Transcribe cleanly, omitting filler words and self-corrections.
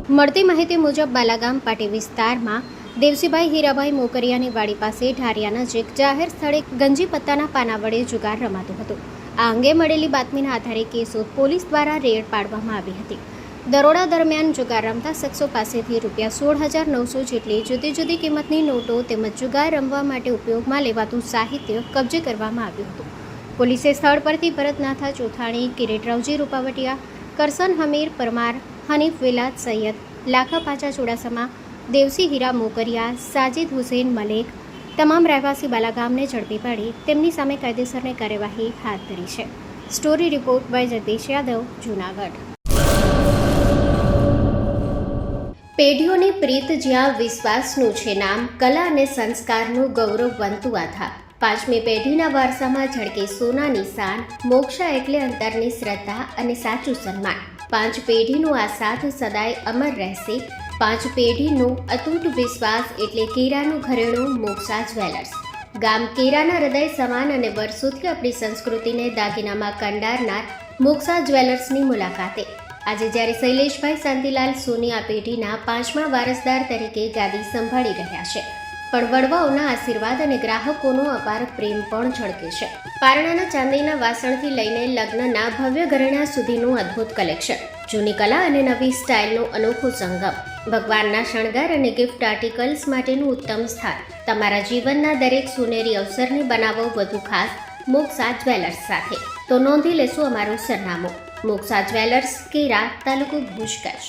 મળતી માહિતી મુજબ બાલાગામ પાટી વિસ્તારમાં દેવસીભાઈ હીરાભાઈ મોકરિયાની વાડી પાસે ઢારિયા નજીક જાહેર સ્થળે ગંજી પત્તાના પાના વડે જુગાર રમાતો હતો. આ અંગે મળેલી બાતમીના આધારે કેશોદ પોલીસ દ્વારા રેડ પાડવામાં આવી હતી. દરોડા દરમિયાન જુગાર રમતા શખ્સો પાસેથી ₹16,900 જેટલી જુદી જુદી કિંમતની નોટો તેમજ જુગાર રમવા માટે ઉપયોગમાં લેવાતું સાહિત્ય કબજે કરવામાં આવ્યું હતું. પોલીસે સ્થળ પરથી ભરતનાથા ચોથાણી, કિરીટરાવજી રૂપાવટિયા, કરસન હમીર પરમાર, હનીફ વિલાદ સૈયદ, લાખા પાચા ચુડાસમા, દેવસી હીરા મોકરિયા, સાજિદ હુસેન મલેક તમામ રહેવાસી બાલાગામને ઝડપી પાડી તેમની સામે કાયદેસરની કાર્યવાહી હાથ ધરી છે. Story report by Jagdish Yadav, Junagadh. પેઢીઓની પ્રીત જ્યાં વિશ્વાસનું છે નામ, કલા અને સંસ્કારનું ગૌરવ બનતું આધાર. 5મી પેઢીના વારસામાં ઝળકે સોનાની શાન, મોક્ષા એટલે અંતરની શ્રદ્ધા અને સાચું સન્માન. 5 પેઢીનું આ સાથ સદાય અમર રહેશે. 5 પેઢીનું અતૂટ વિશ્વાસ એટલે કેરાનું ઘરેણું મોક્ષા જ્વેલર્સ. ગામ કેરાના હૃદય સમાન અને વર્ષોથી આપણી સંસ્કૃતિને દાગીનામાં કંડારનાર મોક્ષા જ્વેલર્સની મુલાકાતે આજે જ્યારે શૈલેષભાઈ શાંતિલાલ સોની આ પેઢીના 5મા વારસદાર તરીકે ગાદી સંભાળી રહ્યા છે, પણ વડવાઓના આશીર્વાદ અને ગ્રાહકોનો અપાર પ્રેમ પણ ઝળકે છે. પારણાના ચાંદીના વાસણથી લઈને લગ્નના ભવ્ય ઘરેણા સુધીનું અદ્ભુત કલેક્શન, જૂની કલા અને નવી સ્ટાઇલનો અનોખો સંગમ, ભગવાનના શણગાર અને ગિફ્ટ આર્ટિકલ્સ માટેનું ઉત્તમ સ્થાન. તમારા જીવનના દરેક સોનેરી અવસરને બનાવો વધુ ખાસ મોક્ષા જ્વેલર્સ સાથે. તો નોંધી લેશો અમારું સરનામું: મોક્ષા જ્વેલર્સ, કેરા, તાલુકો ભુજ, કચ્છ.